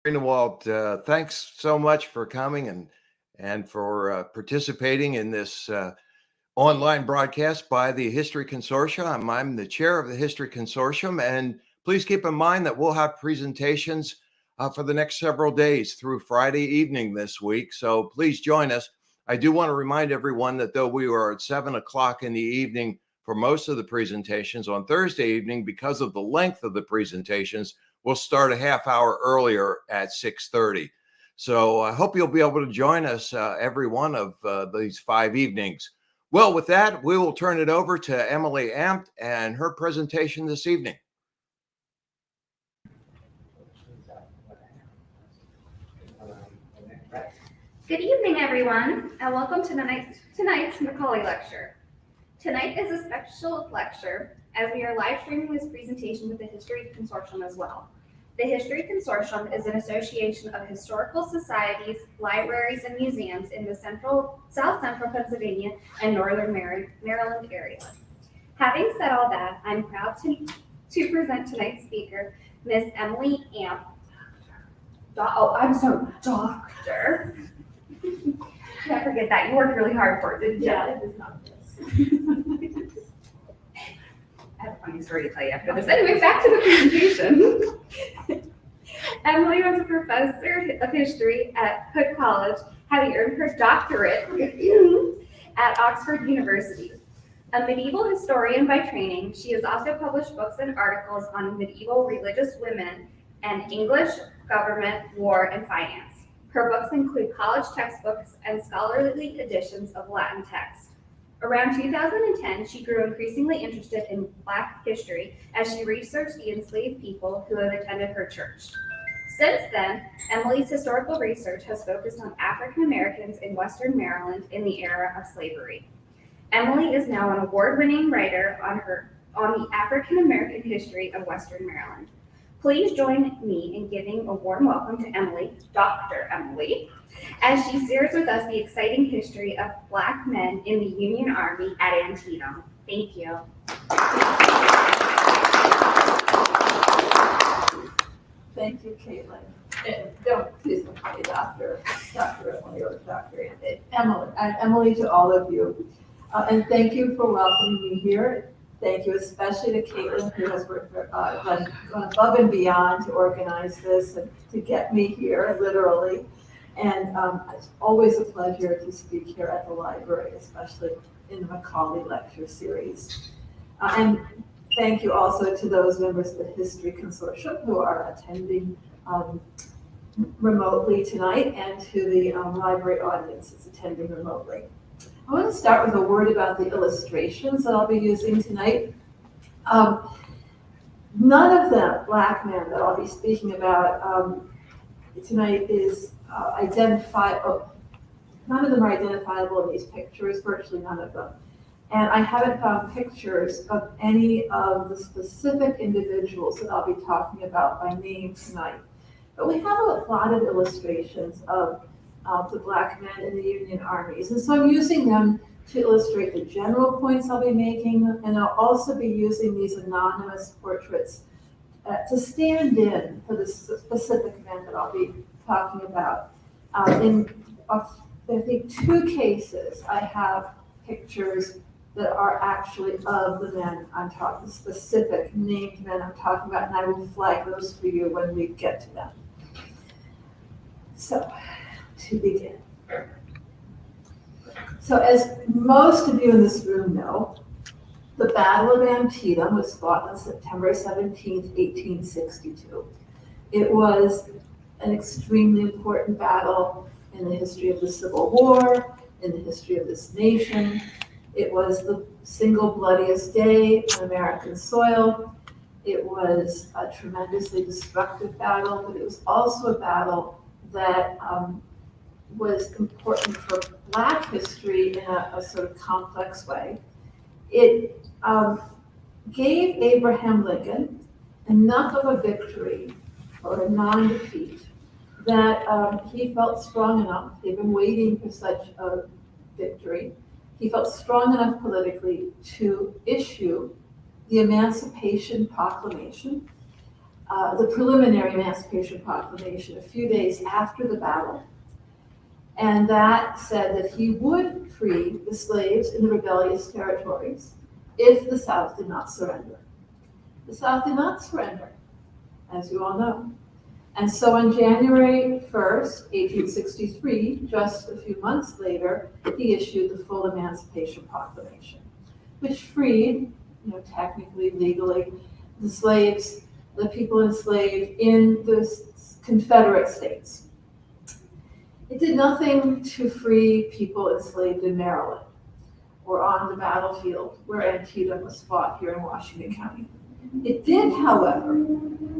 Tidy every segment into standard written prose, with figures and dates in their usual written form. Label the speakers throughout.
Speaker 1: Greenewald, thanks so much for coming and for participating in this online broadcast by the History Consortium. I'm the chair of the History Consortium, and please keep in mind that we'll have presentations for the next several days through Friday evening this week. So please join us. I do want to remind everyone that though we were at 7 o'clock in the evening for most of the presentations on Thursday evening, because of the length of the presentations, we'll start a half hour earlier at 6:30. So I hope you'll be able to join us every one of these 5 evenings. Well, with that, we will turn it over to Emily Ampt and her presentation this evening.
Speaker 2: Good evening, everyone, and welcome to tonight's Macaulay Lecture. Tonight is a special lecture as we are live streaming this presentation with the History Consortium as well. The History Consortium is an association of historical societies, libraries, and museums in the South Central Pennsylvania and Northern Maryland area. Having said all that, I'm proud to present tonight's speaker, Ms. Emily Ampt. Doctor. Can't forget that. You worked really hard for it, didn't you?
Speaker 3: Yeah, it is not this.
Speaker 2: I have a funny story to tell you after this. Anyway, back to the presentation. Emily was a professor of history at Hood College, having earned her doctorate at Oxford University. A medieval historian by training, she has also published books and articles on medieval religious women and English, government, war, and finance. Her books include college textbooks and scholarly editions of Latin texts. Around 2010, she grew increasingly interested in Black history as she researched the enslaved people who had attended her church. Since then, Emily's historical research has focused on African Americans in Western Maryland in the era of slavery. Emily is now an award-winning writer on the African American history of Western Maryland. Please join me in giving a warm welcome to Emily, Dr. Emily, as she shares with us the exciting history of Black men in the Union Army at Antietam. Thank you.
Speaker 3: Thank you, Caitlin. And don't please don't call me Dr. Emily or Dr. Emily. I'm Emily to all of you. And thank you for welcoming me here. Thank you especially to Caitlin, who has gone above and beyond to organize this and to get me here, literally. And it's always a pleasure to speak here at the library, especially in the Macaulay Lecture Series. And thank you also to those members of the History Consortium who are attending remotely tonight, and to the library audience that's attending remotely. I want to start with a word about the illustrations that I'll be using tonight. None of them, Black men, that I'll be speaking about tonight is identifiable. None of them are identifiable in these pictures, virtually none of them. And I haven't found pictures of any of the specific individuals that I'll be talking about by name tonight. But we have a lot of illustrations of the Black men in the Union armies. And so I'm using them to illustrate the general points I'll be making, and I'll also be using these anonymous portraits to stand in for the specific men that I'll be talking about. In I think 2 cases, I have pictures that are actually of the men I'm talking, the specific named men I'm talking about, and I will flag those for you when we get to them. So, to begin. So as most of you in this room know, the Battle of Antietam was fought on September 17th, 1862. It was an extremely important battle in the history of the Civil War, in the history of this nation. It was the single bloodiest day on American soil. It was a tremendously destructive battle, but it was also a battle that was important for Black history in a sort of complex way. It gave Abraham Lincoln enough of a victory or a non-defeat that he felt strong enough. He'd been waiting for such a victory. He felt strong enough politically to issue the Emancipation Proclamation, the preliminary Emancipation Proclamation a few days after the battle. And that said that he would free the slaves in the rebellious territories if the South did not surrender. The South did not surrender, as you all know. And so on January 1st, 1863, just a few months later, he issued the full Emancipation Proclamation, which freed, technically, legally, the slaves, the people enslaved in the Confederate States. It did nothing to free people enslaved in Maryland or on the battlefield where Antietam was fought here in Washington County. It did, however,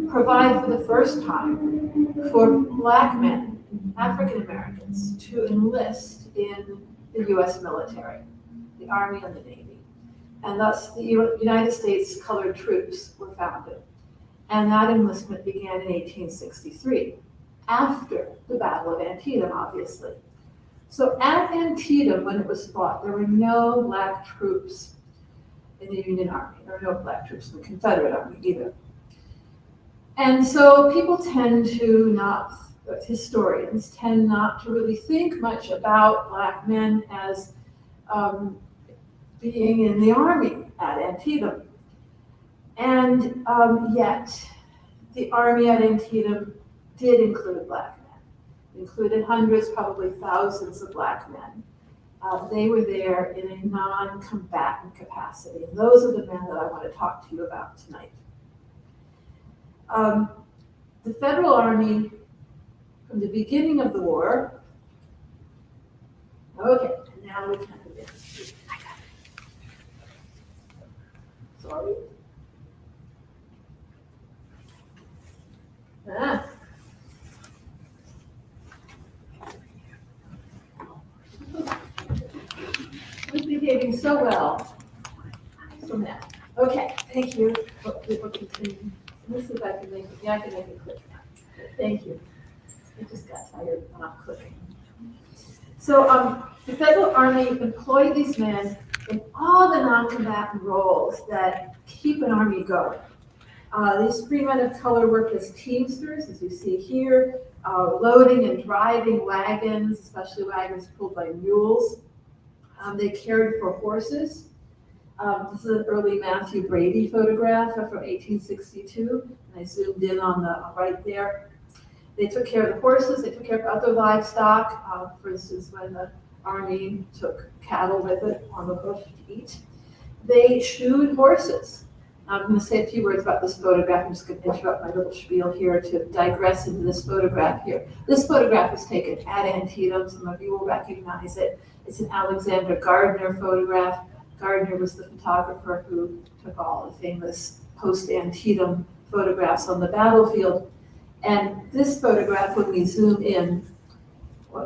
Speaker 3: provide for the first time for Black men, African Americans, to enlist in the U.S. military, the Army and the Navy. And thus the United States Colored Troops were founded. And that enlistment began in 1863, after the Battle of Antietam, obviously. So at Antietam, when it was fought, there were no Black troops in the Union Army. There were no Black troops in the Confederate Army either. And so people tend to not, historians tend not to really think much about Black men as being in the Army at Antietam. And yet, the Army at Antietam did include Black men. It included hundreds, probably thousands of Black men. They were there in a non-combatant capacity. And those are the men that I want to talk to you about tonight. The Federal Army, from the beginning of the war, okay, and now we can advance. Sorry. Was behaving so well. So now, okay, thank you. We'll continue. Let's see if I can make it. Yeah, I can make it quick now. Thank you. I just got tired of not clicking. So the Federal Army employed these men in all the non-combatant roles that keep an army going. These three men of color worked as teamsters, as you see here, loading and driving wagons, especially wagons pulled by mules. They cared for horses. This is an early Matthew Brady photograph from 1862, and I zoomed in on the right there. They took care of the horses, they took care of other livestock, for instance, when the army took cattle with it on the hoof to eat. They shoed horses. I'm going to say a few words about this photograph. I'm just going to interrupt my little spiel here to digress into this photograph here. This photograph was taken at Antietam. Some of you will recognize it. It's an Alexander Gardner photograph. Gardner was the photographer who took all the famous post-Antietam photographs on the battlefield. And this photograph, when we zoom in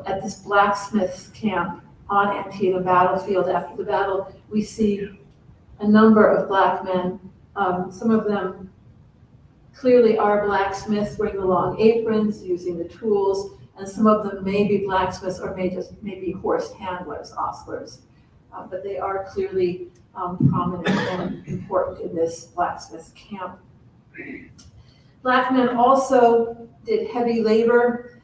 Speaker 3: at this blacksmith camp on Antietam battlefield after the battle, we see a number of Black men. Some of them clearly are blacksmiths wearing the long aprons, using the tools, and some of them may be blacksmiths or may be horse handlers, ostlers. But they are clearly prominent and important in this blacksmith camp. Black men also did heavy labor,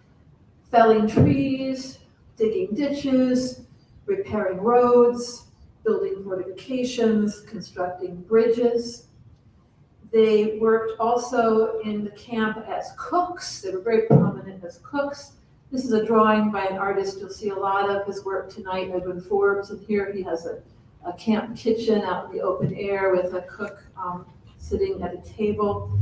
Speaker 3: felling trees, digging ditches, repairing roads, building fortifications, constructing bridges. They worked also in the camp as cooks. They were very prominent as cooks. This is a drawing by an artist. You'll see a lot of his work tonight, Edwin Forbes. And here he has a camp kitchen out in the open air with a cook sitting at a table.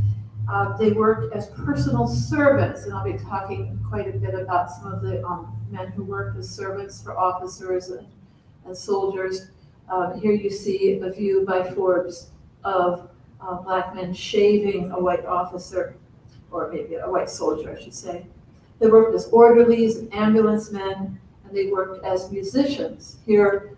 Speaker 3: They worked as personal servants, and I'll be talking quite a bit about some of the men who worked as servants for officers and soldiers. Here you see a view by Forbes of Black men shaving a white officer, or maybe a white soldier, I should say. They worked as orderlies and ambulance men, and they worked as musicians. Here,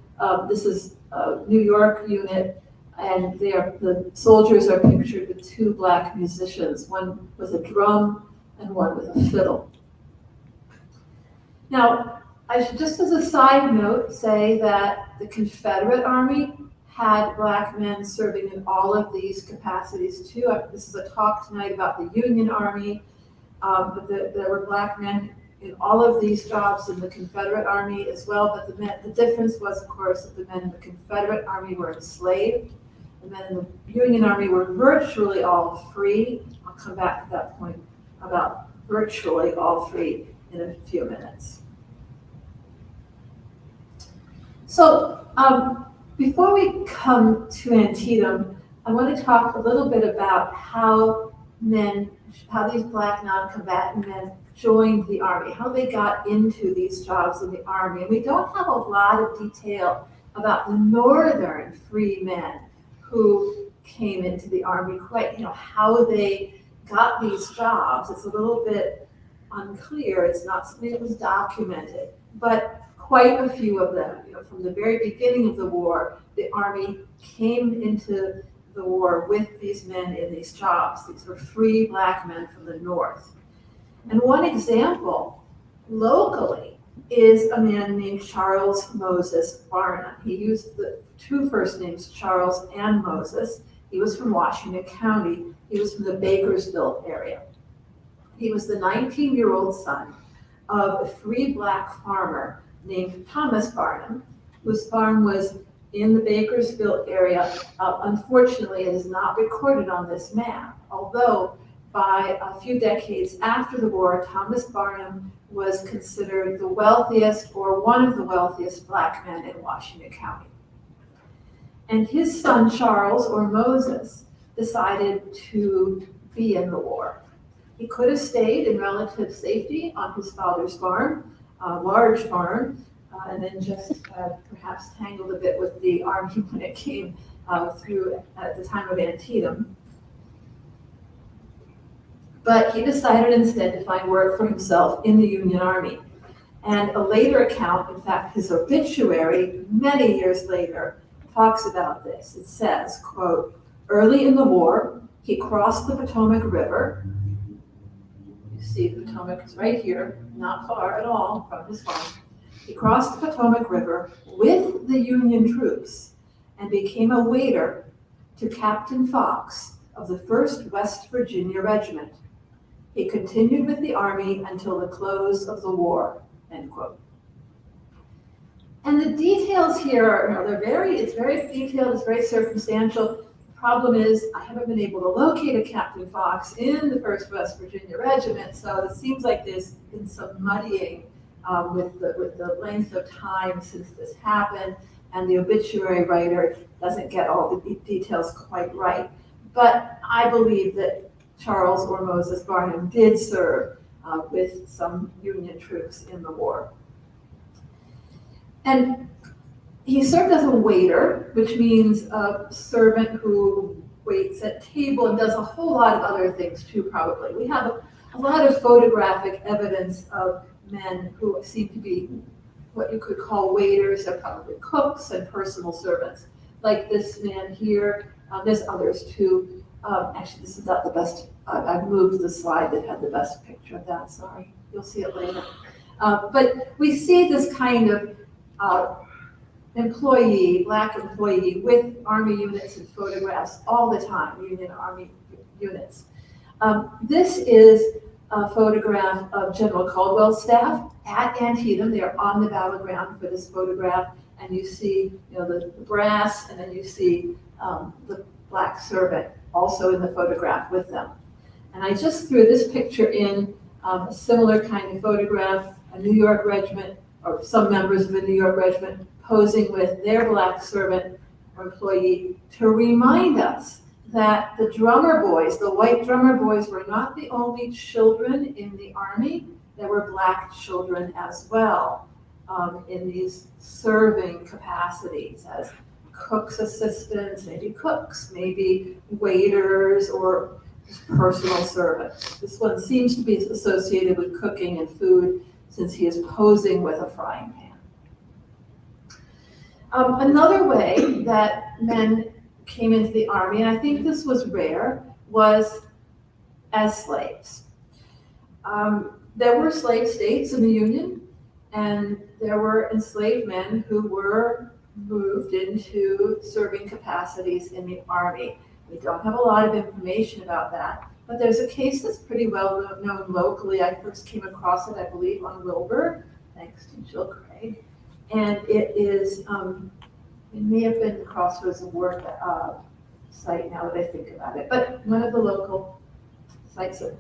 Speaker 3: this is a New York unit, and the soldiers are pictured with two Black musicians, one with a drum and one with a fiddle. Now, I should just as a side note say that the Confederate Army had Black men serving in all of these capacities too. This is a talk tonight about the Union Army, but there were Black men in all of these jobs in the Confederate Army as well. But the difference was, of course, that the men in the Confederate Army were enslaved. The men in the Union Army were virtually all free. I'll come back to that point about virtually all free in a few minutes. So before we come to Antietam, I want to talk a little bit about how these Black non-combatant men joined the Army, how they got into these jobs in the Army. And we don't have a lot of detail about the Northern free men who came into the Army, quite, how they got these jobs. It's a little bit unclear. It's not something that was documented, but quite a few of them, from the very beginning of the war, the Army came into the war with these men in these jobs. These were free Black men from the North. And one example locally is a man named Charles Moses Barnum. He used the two first names, Charles and Moses. He was from Washington County. He was from the Bakersfield area. He was the 19-year-old son of a free Black farmer named Thomas Barnum, whose farm was in the Bakersfield area. Unfortunately, it is not recorded on this map, although by a few decades after the war, Thomas Barnum was considered the wealthiest or one of the wealthiest Black men in Washington County. And his son, Charles, or Moses, decided to be in the war. He could have stayed in relative safety on his father's farm, a large farm, and then just perhaps tangled a bit with the Army when it came through at the time of Antietam. But he decided instead to find work for himself in the Union Army. And a later account, in fact, his obituary, many years later, talks about this. It says, quote, "Early in the war, he crossed the Potomac River." You see the Potomac is right here, not far at all from his farm. He crossed the Potomac River with the Union troops and became a waiter to Captain Fox of the 1st West Virginia Regiment. He continued with the Army until the close of the war, end quote. And the details here are, it's very detailed, it's very circumstantial. The problem is I haven't been able to locate a Captain Fox in the 1st West Virginia Regiment, so it seems like there's been some muddying with the length of time since this happened, and the obituary writer doesn't get all the details quite right. But I believe that Charles or Moses Barnum did serve with some Union troops in the war. And he served as a waiter, which means a servant who waits at table and does a whole lot of other things too, probably. We have a lot of photographic evidence of men who seem to be what you could call waiters. They're probably cooks and personal servants. Like this man here, there's others too. Actually, this is not the best. I've moved the slide that had the best picture of that, sorry. You'll see it later. But we see this kind of employee, Black employee with Army units and photographs all the time, Union Army units. This is a photograph of General Caldwell's staff at Antietam. They are on the battleground for this photograph, and you see, the brass, and then you see the Black servant also in the photograph with them. And I just threw this picture in, a similar kind of photograph, a New York regiment, or some members of a New York regiment posing with their Black servant or employee to remind us that the drummer boys, the white drummer boys, were not the only children in the Army. There were Black children as well in these serving capacities as cooks' assistants, maybe cooks, maybe waiters, or just personal servants. This one seems to be associated with cooking and food since he is posing with a frying pan. Another way that men came into the Army, and I think this was rare, was as slaves. There were slave states in the Union, and there were enslaved men who were moved into serving capacities in the Army. We don't have a lot of information about that, but there's a case that's pretty well known locally. I first came across it, I believe, on Wilbur, thanks to Jill Craig. And it is, it may have been Crossroads of Work site now that I think about it, but one of the local sites that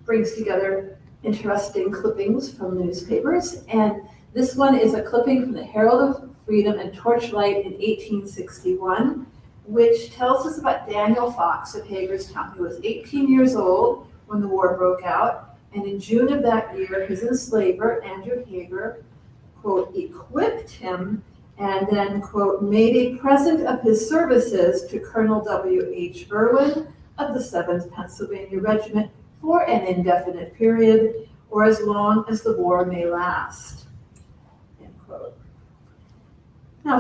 Speaker 3: brings together interesting clippings from newspapers. And this one is a clipping from the Herald of Freedom and Torchlight in 1861, which tells us about Daniel Fox of Hagerstown, who was 18 years old when the war broke out. And in June of that year, his enslaver, Andrew Hager, quote, equipped him and then, quote, made a present of his services to Colonel W.H. Irwin of the 7th Pennsylvania Regiment for an indefinite period or as long as the war may last, end quote. Now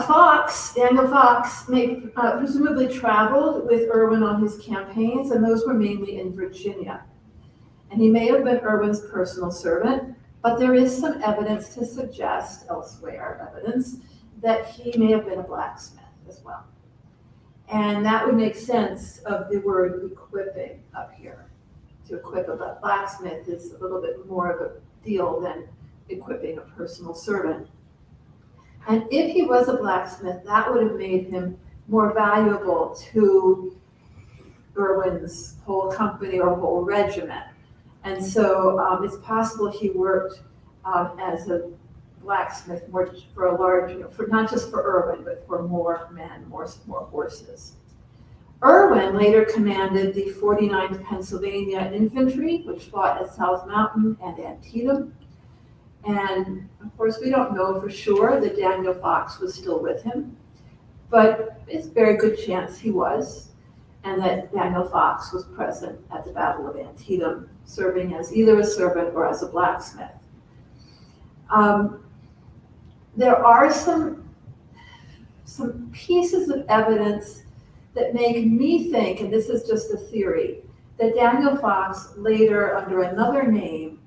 Speaker 3: Daniel Fox presumably traveled with Irwin on his campaigns, and those were mainly in Virginia. And he may have been Irwin's personal servant, but there is some evidence to suggest evidence that he may have been a blacksmith as well. And that would make sense of the word equipping up here. To equip a blacksmith is a little bit more of a deal than equipping a personal servant. And if he was a blacksmith, that would have made him more valuable to Irwin's whole company or whole regiment. And so it's possible he worked as a blacksmith more for a large, for not just for Irwin, but for more men, more horses. Irwin later commanded the 49th Pennsylvania Infantry, which fought at South Mountain and Antietam. And of course, we don't know for sure that Daniel Fox was still with him, but it's a very good chance he was, and that Daniel Fox was present at the Battle of Antietam, serving as either a servant or as a blacksmith. There are some pieces of evidence that make me think, and this is just a theory, that Daniel Fox later, under another name,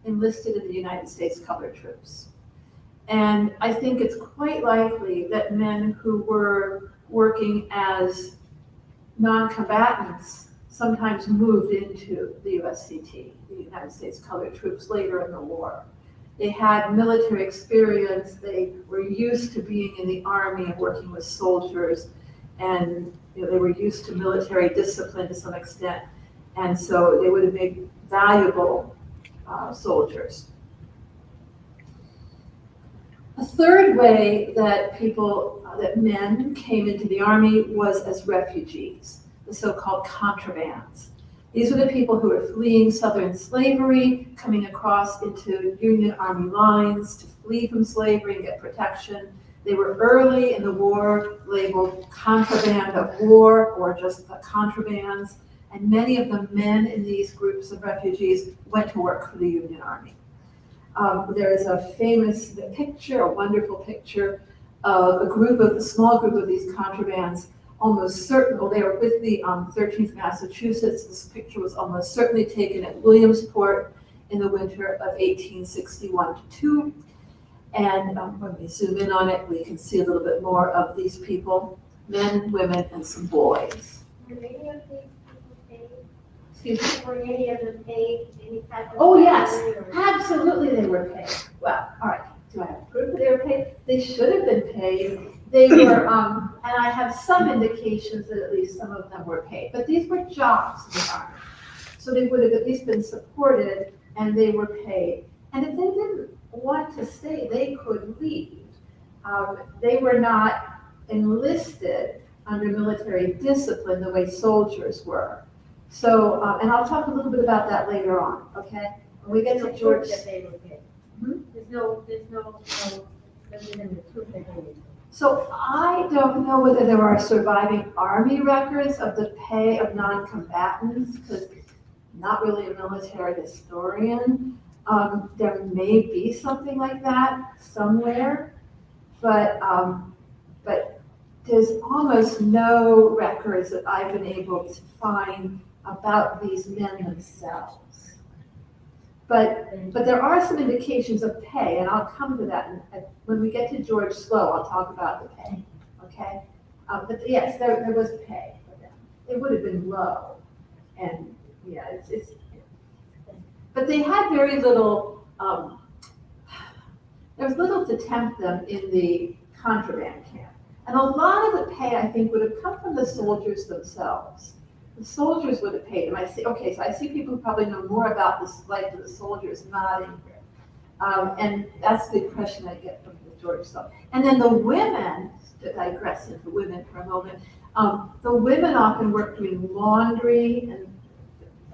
Speaker 3: enlisted in the United States Colored Troops. And I think it's quite likely that men who were working as non-combatants sometimes moved into the USCT, the United States Colored Troops, later in the war. They had military experience, they were used to being in the Army and working with soldiers, and they were used to military discipline to some extent, and so they would have made valuable soldiers. A third way that men came into the Army was as refugees, the so-called contrabands. These were the people who were fleeing Southern slavery, coming across into Union Army lines to flee from slavery and get protection. They were early in the war labeled contraband of war or just the contrabands, and many of the men in these groups of refugees went to work for the Union Army. There is a famous picture, a wonderful picture of a small group of these contrabands, almost certain, they were with the 13th Massachusetts. This picture was almost certainly taken at Williamsport in the winter of 1861-2. And when we zoom in on it, we can see a little bit more of these people, men, women, and some boys.
Speaker 4: Were any of these people paid?
Speaker 3: Excuse me?
Speaker 4: Were any of them paid any type of?
Speaker 3: Oh, yes,
Speaker 4: salary or-
Speaker 3: absolutely they were paid. Well, all right, do I have proof that they were paid? They should have been paid. They were, and I have some indications that at least some of them were paid, but these were jobs in the Army. So they would have at least been supported and they were paid. And if they didn't want to stay, they could leave. They were not enlisted under military discipline the way soldiers were. So, and I'll talk a little bit about that later on, okay? When we get to
Speaker 4: There's no
Speaker 3: George.
Speaker 4: proof that they were paid.
Speaker 3: Hmm?
Speaker 4: There's no legitimate proof that they were paid.
Speaker 3: So I don't know whether there are surviving Army records of the pay of non-combatants, because I'm not really a military historian. There may be something like that somewhere, but there's almost no records that I've been able to find about these men themselves. But there are some indications of pay, and I'll come to that. And when we get to George Slow, I'll talk about the pay, okay? But yes, there was pay for them. It would have been low, and yeah, but they had very little, there was little to tempt them in the contraband camp. And a lot of the pay, I think, would have come from the soldiers themselves. The soldiers would have paid them. I see, okay, so I see people who probably know more about this life of the soldiers nodding here. And that's the impression I get from the George Slow. And then the women, to digress into women for a moment, the women often worked doing laundry and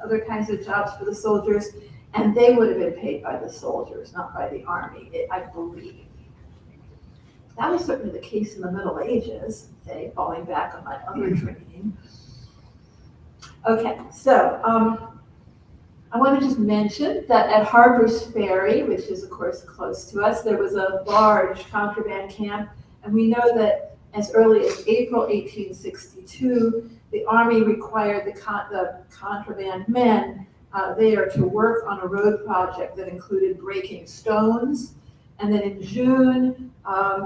Speaker 3: other kinds of jobs for the soldiers, and they would have been paid by the soldiers, not by the army, I believe. That was certainly the case in the Middle Ages, say, falling back on my other training. Okay, so I want to just mention that at Harper's Ferry, which is of course close to us, there was a large contraband camp, and we know that as early as April 1862, the Army required the contraband men there to work on a road project that included breaking stones. And then in June,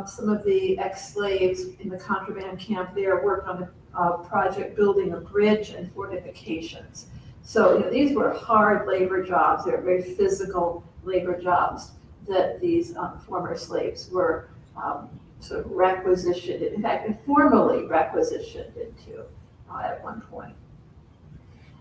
Speaker 3: some of the ex-slaves in the contraband camp there worked on a project building a bridge and fortifications. So these were hard labor jobs. They were very physical labor jobs that these former slaves were sort of requisitioned, in fact, informally requisitioned into at one point.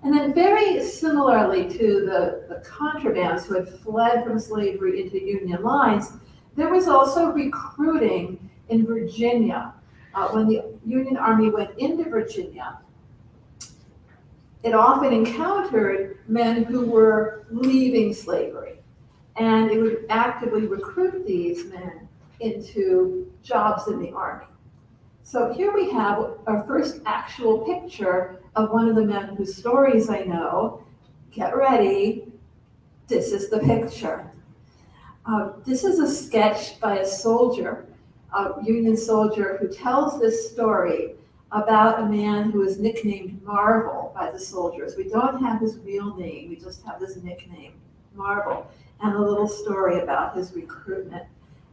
Speaker 3: And then very similarly to the contrabands who had fled from slavery into Union lines, there was also recruiting in Virginia. When the Union Army went into Virginia, it often encountered men who were leaving slavery, and it would actively recruit these men into jobs in the Army. So here we have our first actual picture of one of the men whose stories I know. Get ready. This is the picture. This is a sketch by a soldier, a Union soldier, who tells this story about a man who is nicknamed Marvel by the soldiers. We don't have his real name, we just have his nickname, Marvel, and a little story about his recruitment.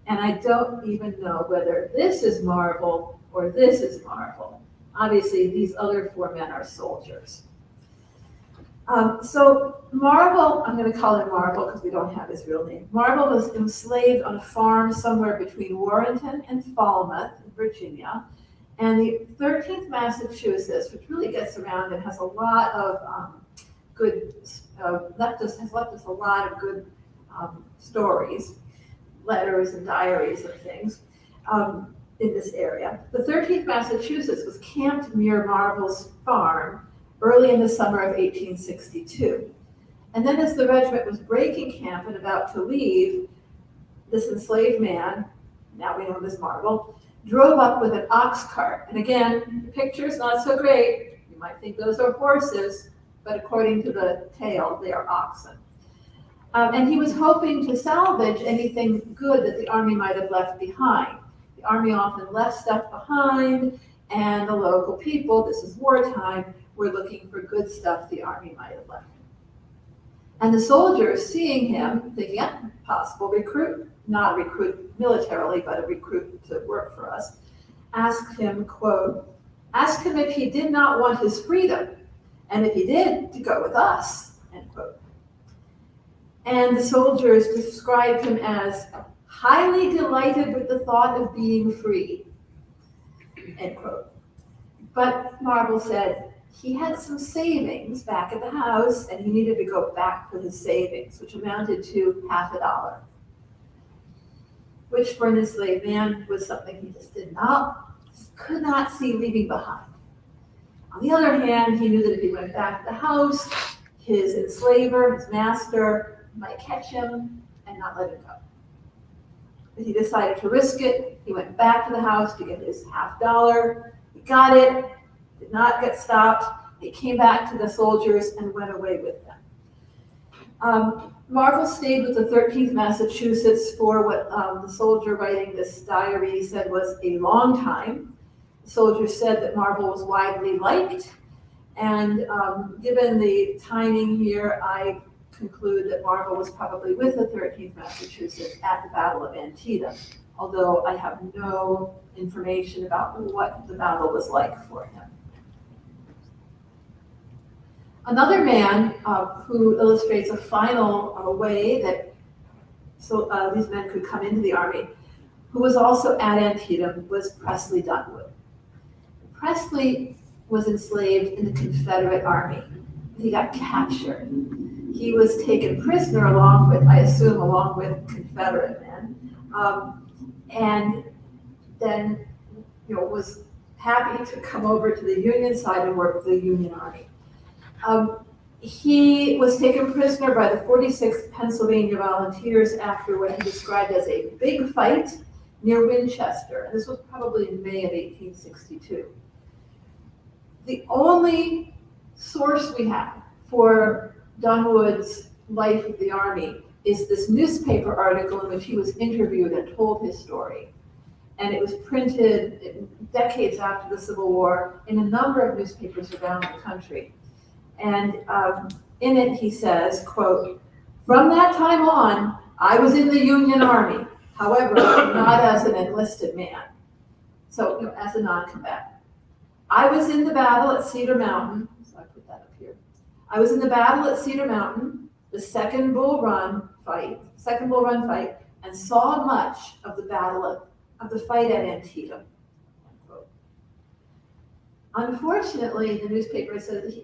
Speaker 3: And I don't even know whether this is Marvel or this is Marvel. Obviously, these other four men are soldiers. So Marvel, I'm going to call him Marvel because we don't have his real name. Marvel was enslaved on a farm somewhere between Warrenton and Falmouth, in Virginia. And the 13th Massachusetts, which really gets around and has a lot of good, has left us a lot of good stories, letters and diaries and things in this area. The 13th Massachusetts was camped near Marvel's farm early in the summer of 1862. And then as the regiment was breaking camp and about to leave, this enslaved man, now we know him as Marvel, drove up with an ox cart. And again, the picture's not so great. You might think those are horses, but according to the tale, they are oxen. And he was hoping to salvage anything good that the Army might have left behind. The Army often left stuff behind, and the local people, this is wartime, were looking for good stuff the Army might have left. And the soldiers, seeing him, thinking, yeah, possible recruit, not a recruit militarily, but a recruit to work for us, asked him, quote, ask him if he did not want his freedom, and if he did, to go with us, end quote. And the soldiers described him as highly delighted with the thought of being free, end quote. But Marvel said he had some savings back at the house and he needed to go back for his savings, which amounted to $50, which for an enslaved man was something he just could not see leaving behind. On the other hand, he knew that if he went back to the house, his enslaver, his master, might catch him and not let him go. But he decided to risk it. He went back to the house to get his $50. He got it, did not get stopped. He came back to the soldiers and went away with them. Marvel stayed with the 13th Massachusetts for what the soldier writing this diary said was a long time. The soldier said that Marvel was widely liked, and given the timing here, I conclude that Marvel was probably with the 13th Massachusetts at the Battle of Antietam, although I have no information about what the battle was like for him. Another man who illustrates a final way that these men could come into the Army, who was also at Antietam, was Presley Dunwood. Presley was enslaved in the Confederate Army. He got captured. He was taken prisoner along with Confederate men, and then was happy to come over to the Union side and work with the Union Army. He was taken prisoner by the 46th Pennsylvania Volunteers after what he described as a big fight near Winchester, and this was probably in May of 1862. The only source we have for Dunwood's life with the Army is this newspaper article in which he was interviewed and told his story. And it was printed decades after the Civil War in a number of newspapers around the country. And in it he says, quote, "From that time on, I was in the Union Army, however, not as an enlisted man." So, as a non-combatant. "I was in the battle at Cedar Mountain," so I put that up here. "I was in the battle at Cedar Mountain, the second Bull Run fight, and saw much of the fight at Antietam." Unfortunately, the newspaper says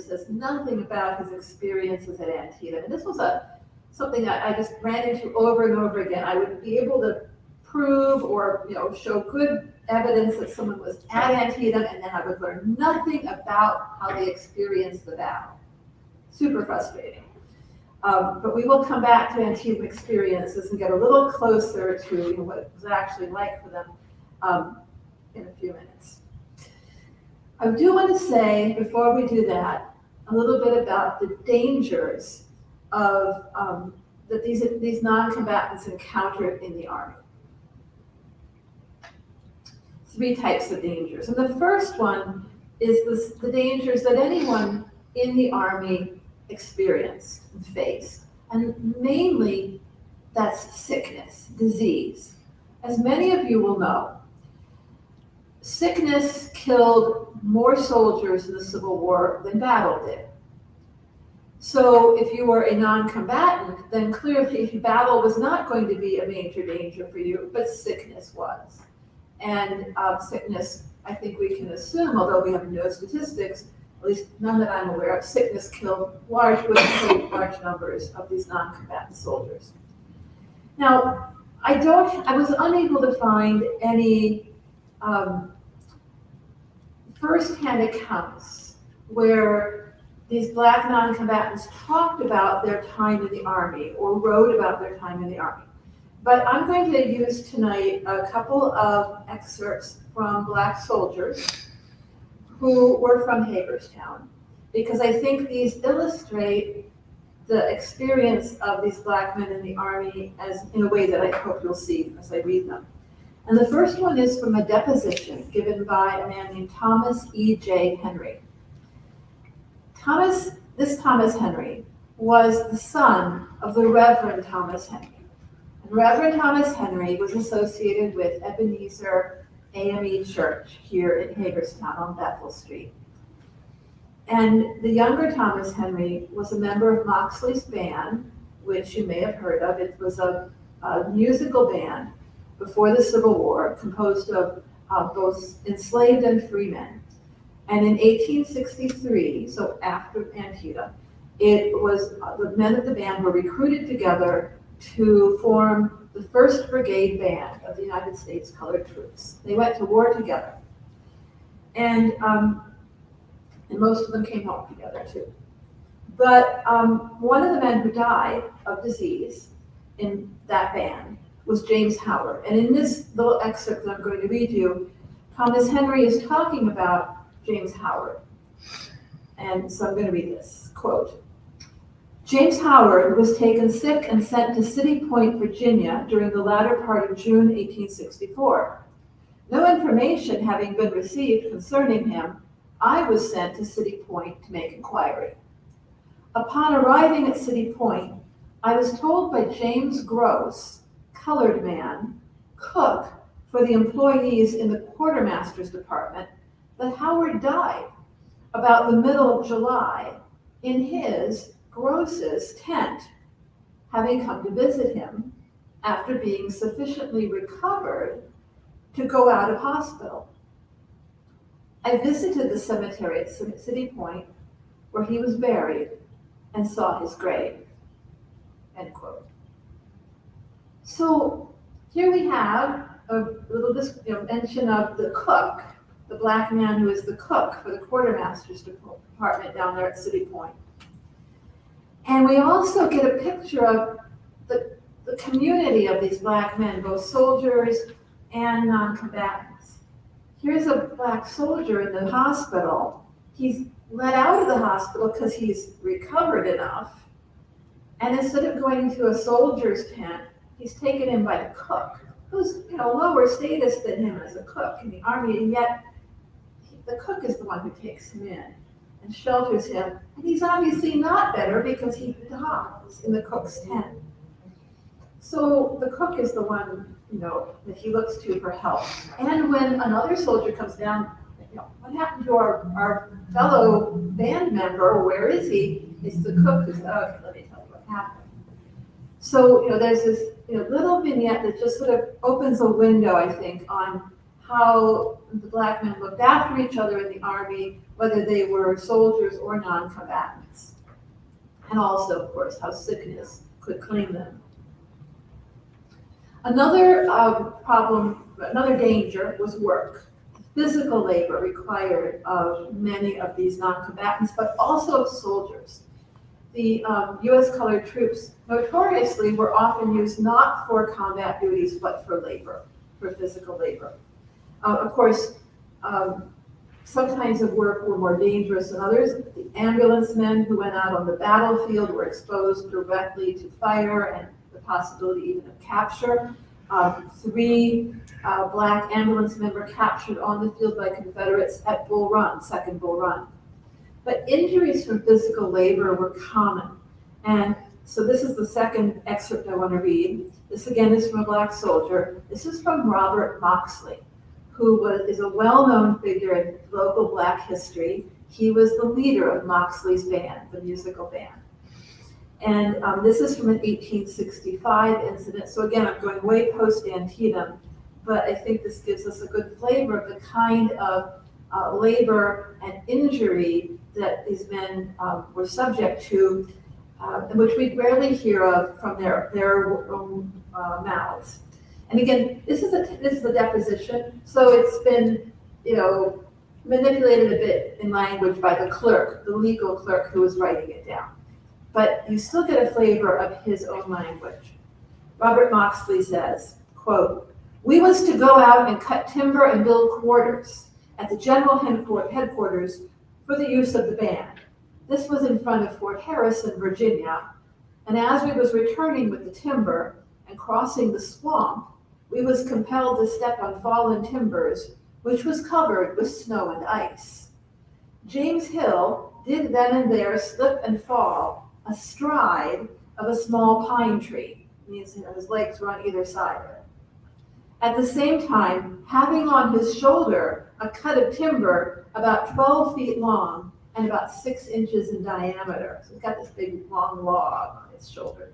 Speaker 3: says nothing about his experiences at Antietam. And this was something that I just ran into over and over again. I would be able to prove or show good evidence that someone was at Antietam, and then I would learn nothing about how they experienced the battle. Super frustrating. But we will come back to Antietam experiences and get a little closer to what it was actually like for them in a few minutes. I do want to say, before we do that, a little bit about the dangers of that these non-combatants encountered in the Army. 3 types of dangers. And the first one is the dangers that anyone in the Army experienced and faced. And mainly, that's sickness, disease. As many of you will know, sickness killed more soldiers in the Civil War than battle did. So if you were a non-combatant, then clearly battle was not going to be a major danger for you, but sickness was. And sickness, I think we can assume, although we have no statistics, at least none that I'm aware of, sickness killed large numbers of these non-combatant soldiers. Now, I was unable to find any first-hand accounts where these Black non-combatants talked about their time in the Army or wrote about their time in the Army. But I'm going to use tonight a couple of excerpts from Black soldiers who were from Hagerstown, because I think these illustrate the experience of these Black men in the Army in a way that I hope you'll see as I read them. And the first one is from a deposition given by a man named Thomas E.J. Henry. Thomas Henry was the son of the Reverend Thomas Henry. And Reverend Thomas Henry was associated with Ebenezer AME Church here in Hagerstown on Bethel Street. And the younger Thomas Henry was a member of Moxley's band, which you may have heard of. It was a musical band before the Civil War, composed of both enslaved and free men. And in 1863, so after Antietam, it was the men of the band were recruited together to form the 1st Brigade Band of the United States Colored Troops. They went to war together. And most of them came home together too. But one of the men who died of disease in that band was James Howard. And in this little excerpt that I'm going to read you, Thomas Henry is talking about James Howard. And so I'm going to read this, quote, "James Howard was taken sick and sent to City Point, Virginia during the latter part of June 1864. No information having been received concerning him, I was sent to City Point to make inquiry. Upon arriving at City Point, I was told by James Gross, colored man, cook for the employees in the quartermaster's department, that Howard died about the middle of July in his, Gross's, tent, having come to visit him after being sufficiently recovered to go out of hospital. I visited the cemetery at City Point where he was buried and saw his grave, end quote. So here we have a little mention of the cook, the black man who is the cook for the quartermaster's department down there at City Point. And we also get a picture of the community of these black men, both soldiers and non-combatants. Here's a black soldier in the hospital. He's let out of the hospital because he's recovered enough. And instead of going to a soldier's tent, he's taken in by the cook, who's lower status than him as a cook in the army, and yet the cook is the one who takes him in and shelters him. And he's obviously not better because he dies in the cook's tent. So the cook is the one, that he looks to for help. And when another soldier comes down, what happened to our fellow band member? Where is he? It's the cook who's, okay, let me tell you what happened. So, there's this little vignette that just sort of opens a window, I think, on how the black men looked after each other in the army, whether they were soldiers or non-combatants. And also, of course, how sickness could claim them. Another another danger was work. Physical labor required of many of these non-combatants, but also of soldiers. The U.S. colored troops notoriously were often used not for combat duties, but for labor, for physical labor. Of course, some kinds of work were more dangerous than others. The ambulance men who went out on the battlefield were exposed directly to fire and the possibility even of capture. 3 black ambulance men were captured on the field by Confederates at Bull Run, Second Bull Run. But injuries from physical labor were common. And so this is the second excerpt I want to read. This again is from a black soldier. This is from Robert Moxley, who is a well-known figure in local black history. He was the leader of Moxley's band, the musical band. And this is from an 1865 incident. So again, I'm going way post-Antietam, but I think this gives us a good flavor of the kind of labor and injury that these men were subject to, which we rarely hear of from their own mouths. And again, this is a deposition, so it's been manipulated a bit in language by the clerk, the legal clerk who was writing it down. But you still get a flavor of his own language. Robert Moxley says, quote, "We was to go out and cut timber and build quarters at the general headquarters for the use of the band. This was in front of Fort Harrison, Virginia, and as we was returning with the timber and crossing the swamp, we was compelled to step on fallen timbers, which was covered with snow and ice. James Hill did then and there slip and fall astride of a small pine tree," means his legs were on either side of it. "At the same time, having on his shoulder a cut of timber about 12 feet long and about 6 inches in diameter." So he's got this big long log on his shoulder.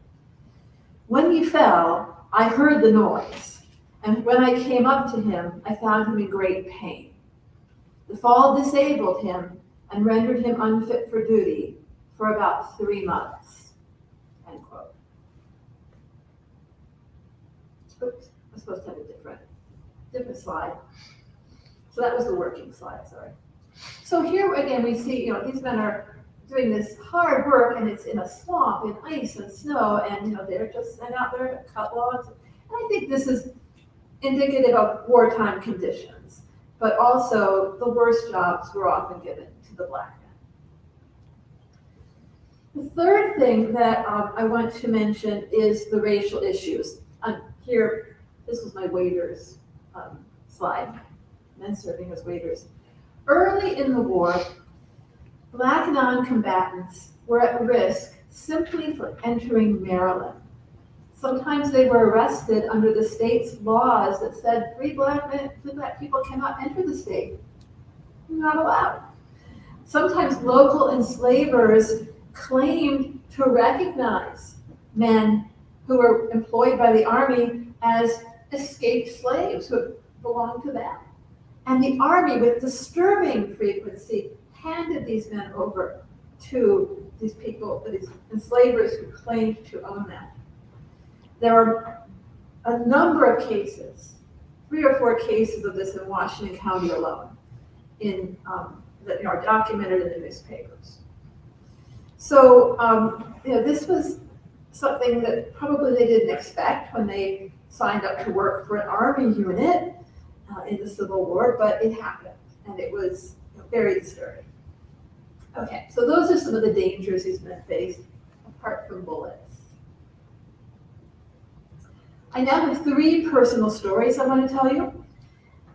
Speaker 3: "When he fell, I heard the noise, and when I came up to him, I found him in great pain. The fall disabled him and rendered him unfit for duty for about 3 months." End quote. Oops, I'm supposed to have a different slide. So that was the working slide, sorry. So here again, we see, these men are doing this hard work, and it's in a swamp, in ice and snow, and they're just sent out there to cut logs. And I think this is indicative of wartime conditions, but also the worst jobs were often given to the black men. The third thing that I want to mention is the racial issues. Here, this was my waiters slide, men serving as waiters. Early in the war, black non-combatants were at risk simply for entering Maryland. Sometimes they were arrested under the state's laws that said free black people cannot enter the state. You're not allowed. Sometimes local enslavers claimed to recognize men who were employed by the army as escaped slaves who belonged to them. And the army, with disturbing frequency, handed these men over to these people, these enslavers who claimed to own them. There are a number of cases, 3 or 4 cases of this in Washington County alone, that are documented in the newspapers. So, this was something that probably they didn't expect when they signed up to work for an army unit in the Civil War, but it happened, and it was very disturbing. Okay, so those are some of the dangers these men faced, apart from bullets. I now have 3 personal stories I want to tell you.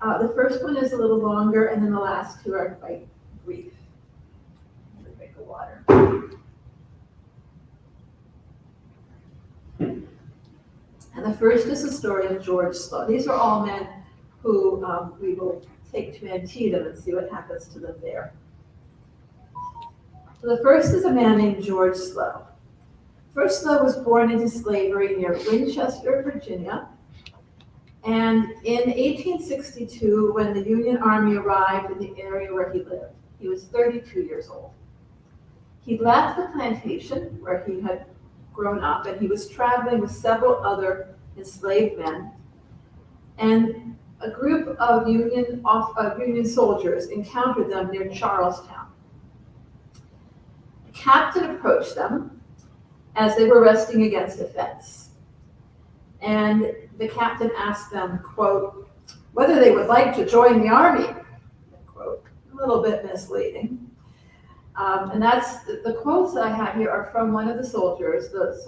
Speaker 3: The first one is a little longer, and then the last 2 are quite brief. I'm going to drink of water. And the first is the story of George Slow. These are all men who we will take to Antietam and see what happens to them there. So the first is a man named George Slow. George Slow was born into slavery near Winchester, Virginia. And in 1862, when the Union Army arrived in the area where he lived, he was 32 years old. He left the plantation where he had grown up, and he was traveling with several other enslaved men. And a group of Union soldiers encountered them near Charlestown. The captain approached them as they were resting against a fence. And the captain asked them, quote, whether they would like to join the army, quote, a little bit misleading. And that's the quotes that I have here are from one of the soldiers, the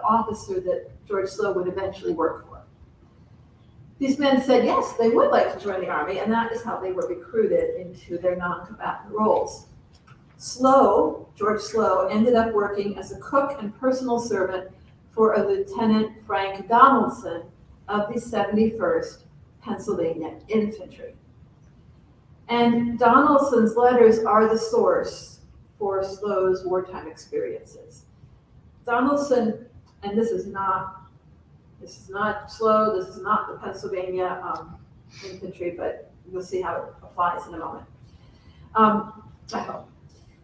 Speaker 3: officer that George Slow would eventually work for. These men said, yes, they would like to join the army, and that is how they were recruited into their non-combatant roles. George Slow, ended up working as a cook and personal servant for a Lieutenant Frank Donaldson of the 71st Pennsylvania Infantry. And Donaldson's letters are the source for Slow's wartime experiences. Donaldson, and this is not Slow, this is not the Pennsylvania Infantry, but you'll see how it applies in a moment. I hope.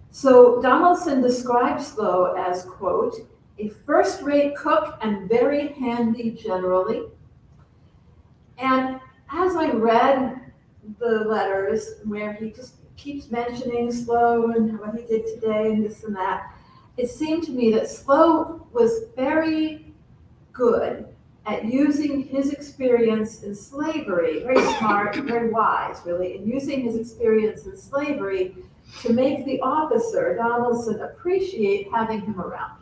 Speaker 3: So Donaldson describes Slow as, quote, a first-rate cook and very handy generally. And as I read the letters where he just keeps mentioning Slow and what he did today and this and that, it seemed to me that Slow was very good at using his experience in slavery, very smart, very wise, really, in using his experience in slavery to make the officer, Donaldson, appreciate having him around.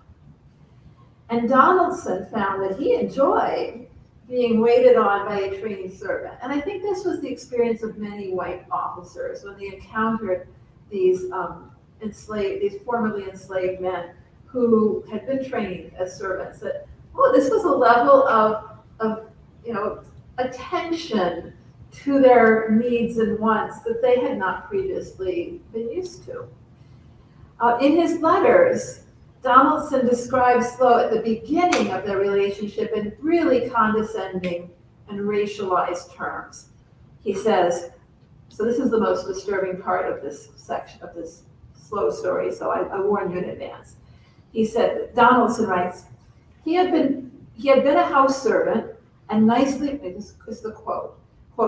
Speaker 3: And Donaldson found that he enjoyed being waited on by a trained servant. And I think this was the experience of many white officers when they encountered these formerly enslaved men who had been trained as servants. That, this was a level of attention to their needs and wants that they had not previously been used to. In his letters, Donaldson describes Slow at the beginning of their relationship in really condescending and racialized terms. He says, so this is the most disturbing part of this section of this Slow story, so I warn you in advance. He said, Donaldson writes, he had been a house servant and nicely, this is the quote,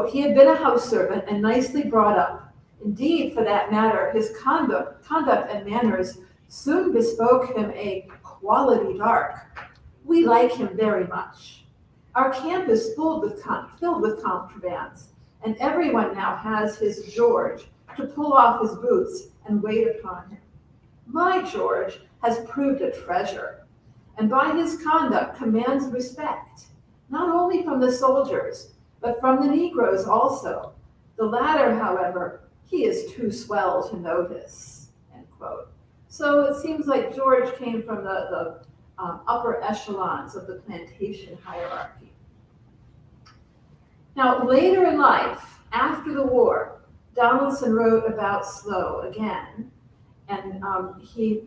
Speaker 3: he had been a house servant and nicely brought up. Indeed, for that matter, his conduct and manners soon bespoke him a quality dark. We like him very much. Our camp is filled with contrabands, and everyone now has his George to pull off his boots and wait upon him. My George has proved a treasure, and by his conduct commands respect, not only from the soldiers, but from the Negroes also. The latter, however, he is too swell to notice, end quote. So it seems like George came from the upper echelons of the plantation hierarchy. Now, later in life, after the war, Donaldson wrote about Slough again, and he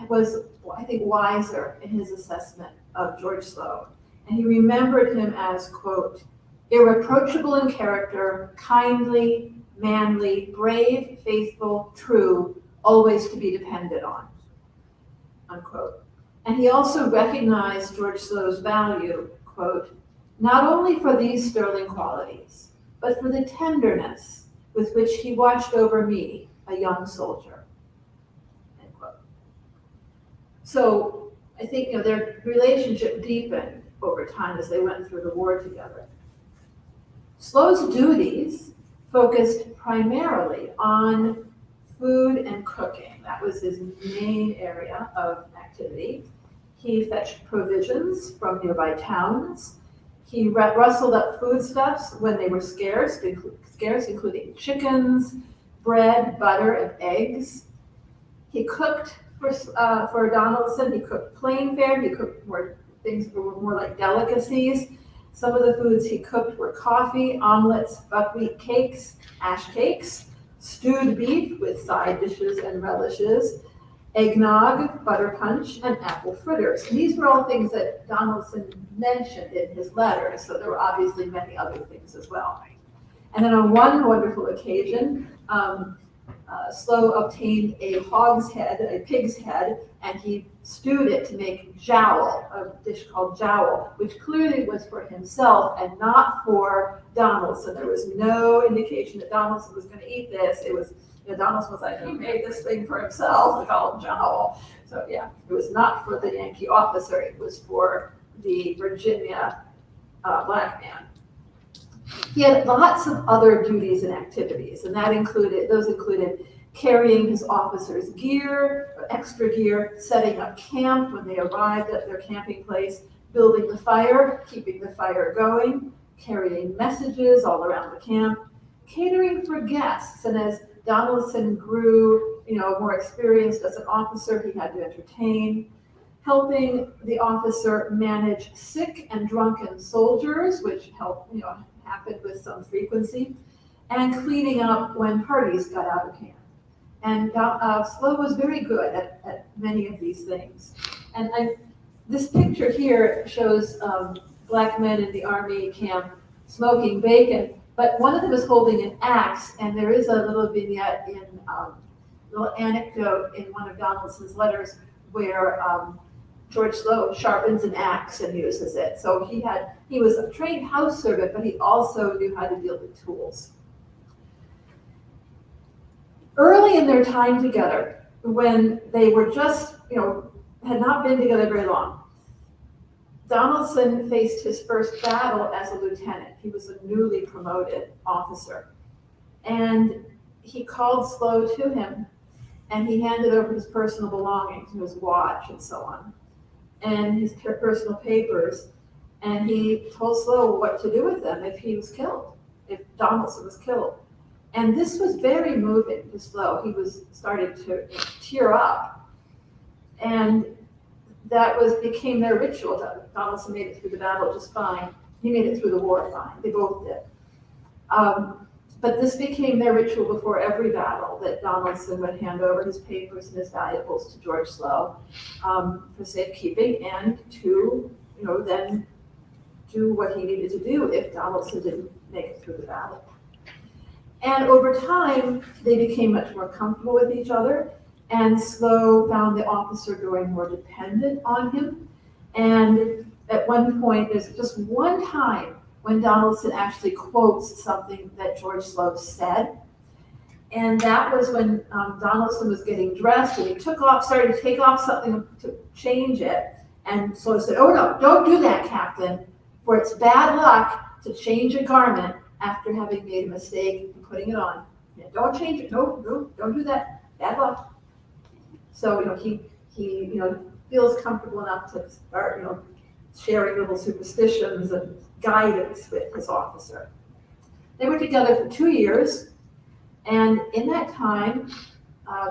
Speaker 3: was, I think, wiser in his assessment of George Slough. And he remembered him as, quote, irreproachable in character, kindly, manly, brave, faithful, true, always to be depended on, unquote. And he also recognized George Slough's value, quote, not only for these sterling qualities, but for the tenderness with which he watched over me, a young soldier, end quote. So I think, their relationship deepened over time as they went through the war together. Slough's duties focused primarily on food and cooking. That was his main area of activity. He fetched provisions from nearby towns. He rustled up foodstuffs when they were scarce, including chickens, bread, butter, and eggs. He cooked for Donaldson. He cooked plain fare. He cooked more things that were more like delicacies. Some of the foods he cooked were coffee, omelets, buckwheat cakes, ash cakes, stewed beef with side dishes and relishes, eggnog, butter punch, and apple fritters. And these were all things that Donaldson mentioned in his letters, so there were obviously many other things as well. And then on one wonderful occasion, Slough obtained a pig's head, and he stewed it to make jowl, a dish called jowl, which clearly was for himself and not for Donaldson. There was no indication that Donaldson was going to eat this. It was, Donaldson was like, he made this thing for himself, they call it jowl. So yeah, it was not for the Yankee officer, it was for the Virginia black man. He had lots of other duties and activities, and those included carrying his officers' gear, or extra gear, setting up camp when they arrived at their camping place, building the fire, keeping the fire going, carrying messages all around the camp, catering for guests. And as Donaldson grew, more experienced as an officer, he had to entertain, helping the officer manage sick and drunken soldiers, which happened with some frequency, and cleaning up when parties got out of hand. And Slough was very good at many of these things. And this picture here shows black men in the Army camp smoking bacon, but one of them is holding an axe, and there is a little vignette little anecdote in one of Donaldson's letters where George Slough sharpens an axe and uses it. So he was a trained house servant, but he also knew how to deal with tools. Early in their time together, when they were just, had not been together very long, Donaldson faced his first battle as a lieutenant. He was a newly promoted officer. And he called Slough to him, and he handed over his personal belongings, his watch and so on, and his personal papers. And he told Slough what to do with them if he was killed, if Donaldson was killed. And this was very moving to Slough. He was starting to tear up. And that became their ritual. Donaldson made it through the battle just fine. He made it through the war fine. They both did. But this became their ritual before every battle, that Donaldson would hand over his papers and his valuables to George Slough for safekeeping, and to, then do what he needed to do if Donaldson didn't make it through the battle. And over time, they became much more comfortable with each other, and Slough found the officer growing more dependent on him. And at one point, there's just one time when Donaldson actually quotes something that George Slough said. And that was when Donaldson was getting dressed, and he started to take off something to change it. And Slough said, "Oh no, don't do that, Captain, for it's bad luck to change a garment after having made a mistake and putting it on. Yeah, don't change it. No, don't do that. Bad luck." So, he feels comfortable enough to start, sharing little superstitions and guidance with his officer. They were together for 2 years, and in that time,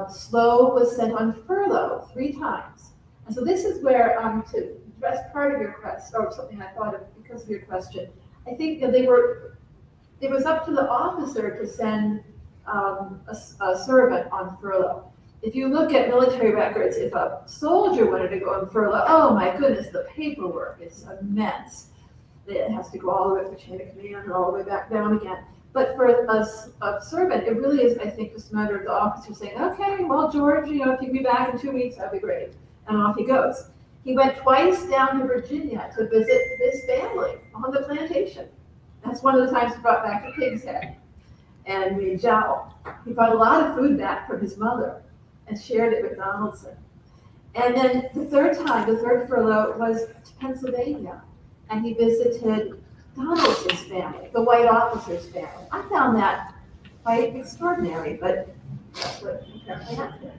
Speaker 3: Slow was sent on furlough 3 times. And so this is where, to address part of your question, or something I thought of because of your question, I think that it was up to the officer to send a servant on furlough. If you look at military records, if a soldier wanted to go on furlough, oh my goodness, the paperwork is immense. It has to go all the way up the chain of command and all the way back down again. But for a servant, it really is, I think, just a matter of the officer saying, okay, well, George, if you'd be back in 2 weeks, that'd be great. And off he goes. He went twice down to Virginia to visit his family on the plantation. That's one of the times he brought back a pig's head and made jowl. He brought a lot of food back from his mother and shared it with Donaldson. And then the third furlough, was to Pennsylvania. And he visited Donaldson's family, the white officer's family. I found that quite extraordinary, but that's what apparently happened.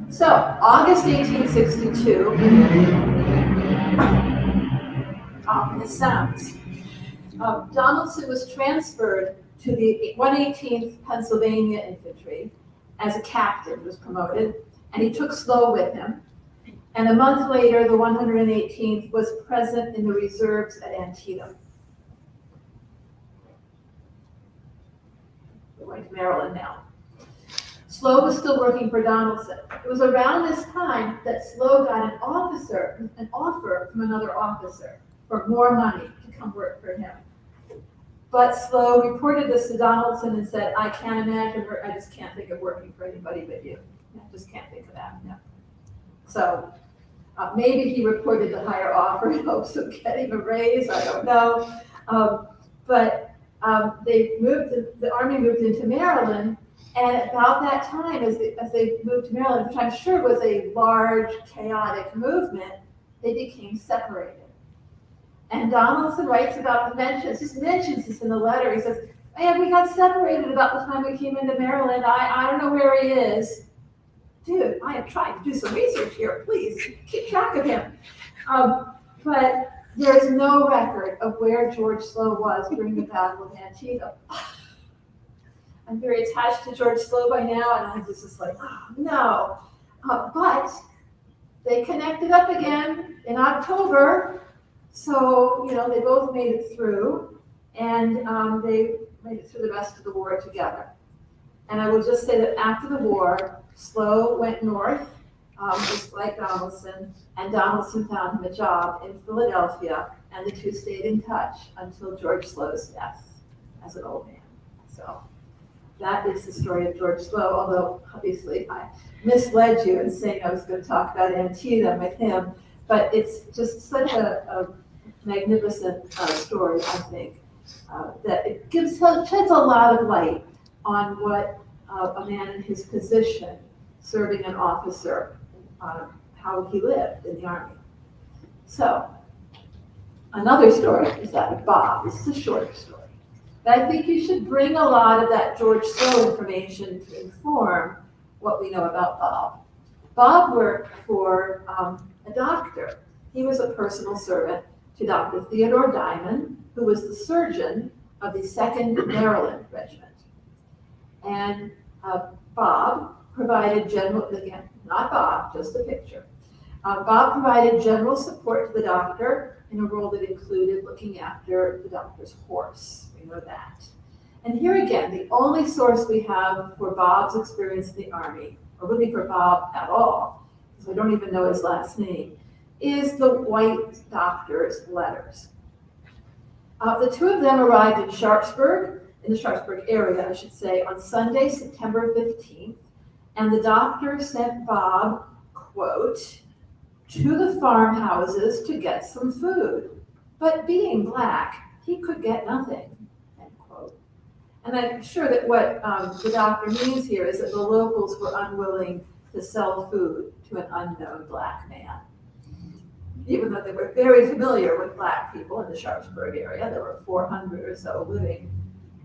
Speaker 3: So, August 1862, ominous sounds. Donaldson was transferred to the 118th Pennsylvania Infantry as a captain, was promoted, and he took Slow with him. And a month later, the 118th was present in the reserves at Antietam. We're going to Maryland now. Slow was still working for Donaldson. It was around this time that Slow got an offer from another officer for more money to come work for him. But Slow reported this to Donaldson and said, I can't imagine, I just can't think of working for anybody but you. I just can't think of that, no. So maybe he reported the higher offer in hopes of getting a raise, I don't know. But the Army moved into Maryland, and about that time, as they moved to Maryland, which I'm sure was a large, chaotic movement, they became separated. And Donaldson writes about just mentions this in the letter. He says, man, we got separated about the time we came into Maryland. I don't know where he is. Dude, I am trying to do some research here. Please keep track of him. But there is no record of where George Slow was during the Battle of Antietam. I'm very attached to George Slow by now, and I'm just like, oh, no. But they connected up again in October. So, they both made it through, and they made it through the rest of the war together. And I will just say that after the war, Slow went north, just like Donaldson, and Donaldson found him a job in Philadelphia, and the two stayed in touch until George Slow's death as an old man. So that is the story of George Slow, although obviously I misled you in saying I was going to talk about Antietam with him, but it's just such a magnificent story, I think, that it sheds a lot of light on what a man in his position, serving an officer, how he lived in the Army. So, another story is that of Bob. This is a shorter story. But I think you should bring a lot of that George Slow information to inform what we know about Bob. Bob worked for a doctor. He was a personal servant to Dr. Theodore Diamond, who was the surgeon of the 2nd Maryland Regiment. And Bob provided again, not Bob, just a picture. Bob provided general support to the doctor in a role that included looking after the doctor's horse. We know that. And here again, the only source we have for Bob's experience in the Army, or really for Bob at all, because we don't even know his last name, is the white doctor's letters. The two of them arrived in Sharpsburg, in the Sharpsburg area, I should say, on Sunday, September 15th, and the doctor sent Bob, quote, to the farmhouses to get some food, but being black, he could get nothing, end quote. And I'm sure that what the doctor means here is that the locals were unwilling to sell food to an unknown black man. Even though they were very familiar with black people in the Sharpsburg area, there were 400 or so living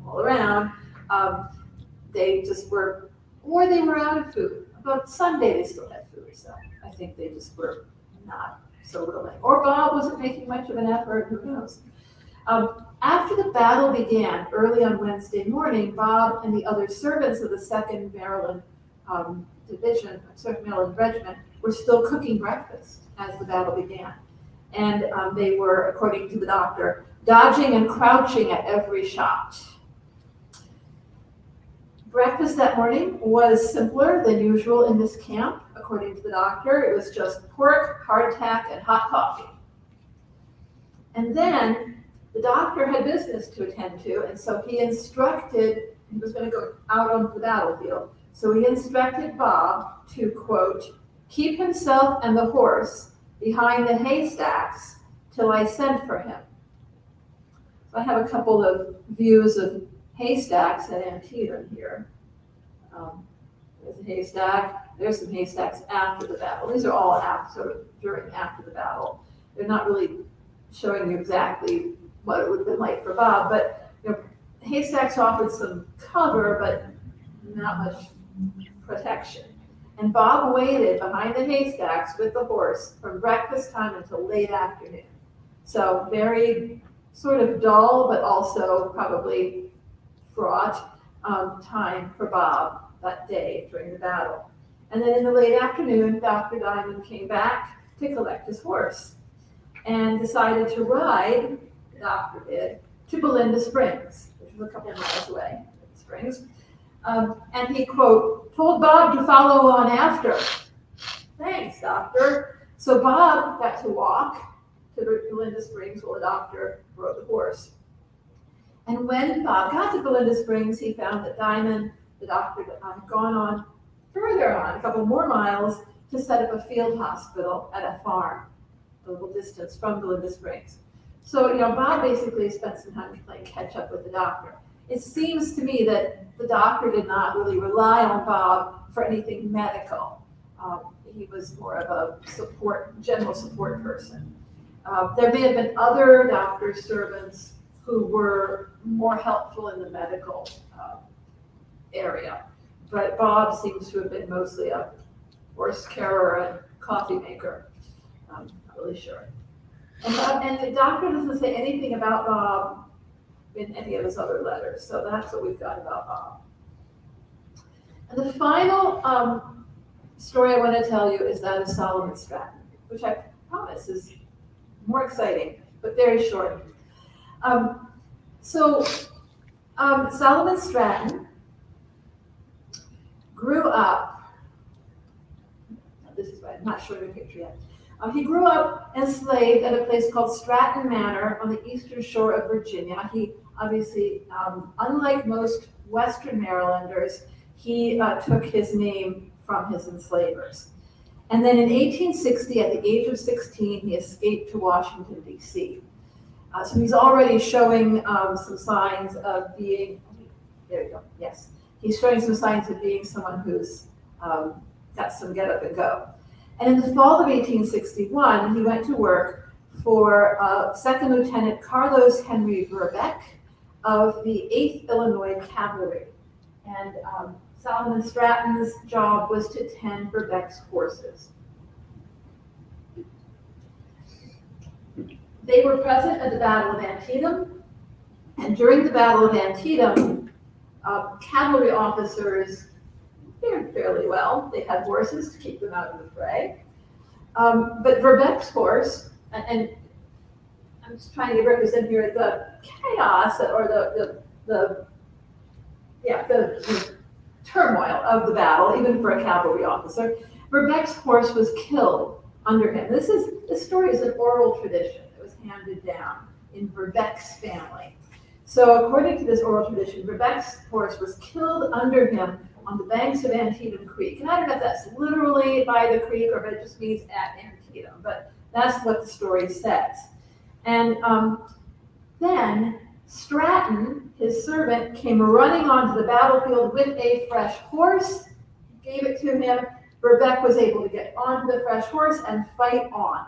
Speaker 3: all around, they just were, or they were out of food. About Sunday they still had food, so I think they just were not so willing. Or Bob wasn't making much of an effort, who knows. After the battle began early on Wednesday morning, Bob and the other servants of the 2nd Maryland Division, 2nd Maryland Regiment, were still cooking breakfast as the battle began. And they were, according to the doctor, dodging and crouching at every shot. Breakfast that morning was simpler than usual in this camp, according to the doctor. It was just pork, hardtack, and hot coffee. And then the doctor had business to attend to, and so he instructed, he was going to go out onto the battlefield, so he instructed Bob to, quote, keep himself and the horse behind the haystacks till I sent for him. So I have a couple of views of haystacks at Antietam here. There's a haystack. There's some haystacks after the battle. These are all after the battle. They're not really showing you exactly what it would have been like for Bob, but haystacks offered some cover, but not much protection. And Bob waited behind the haystacks with the horse from breakfast time until late afternoon. So very sort of dull, but also probably fraught time for Bob that day during the battle. And then in the late afternoon, Dr. Diamond came back to collect his horse and decided to ride, the doctor did, to Belinda Springs, which was a couple of miles away, Springs. And he, quote, told Bob to follow on after. Thanks, doctor. So Bob got to walk to Belinda Springs while the doctor rode the horse. And when Bob got to Belinda Springs, he found that Diamond, the doctor, had gone on further on, a couple more miles, to set up a field hospital at a farm, a little distance from Belinda Springs. So, Bob basically spent some time playing catch up with the doctor. It seems to me that the doctor did not really rely on Bob for anything medical. He was more of a general support person. There may have been other doctor servants who were more helpful in the medical area, but Bob seems to have been mostly a horse carer and coffee maker. Not really sure. And the doctor doesn't say anything about Bob in any of his other letters, so that's what we've got about Bob. And the final story I want to tell you is that of Solomon Stratton, which I promise is more exciting, but very short. Solomon Stratton grew up, this is why I'm not showing a picture yet. He grew up enslaved at a place called Stratton Manor on the eastern shore of Virginia. He obviously, unlike most Western Marylanders, he took his name from his enslavers. And then in 1860, at the age of 16, he escaped to Washington, D.C. So he's already showing some signs of being, there you go, yes. He's showing some signs of being someone who's got some get up and go. And in the fall of 1861, he went to work for Second Lieutenant Carlos Henry Verbeck of the 8th Illinois Cavalry. And Solomon Stratton's job was to tend Verbeck's horses. They were present at the Battle of Antietam, and during the Battle of Antietam, cavalry officers fared fairly well. They had horses to keep them out of the fray. But Verbeck's horse, and I'm just trying to represent here the chaos or the turmoil of the battle, even for a cavalry officer. Verbeck's horse was killed under him. This story is an oral tradition that was handed down in Verbeck's family. So according to this oral tradition, Verbeck's horse was killed under him on the banks of Antietam Creek. And I don't know if that's literally by the creek or if it just means at Antietam, but that's what the story says. And then Stratton, his servant, came running onto the battlefield with a fresh horse, gave it to him. Verbeck was able to get onto the fresh horse and fight on.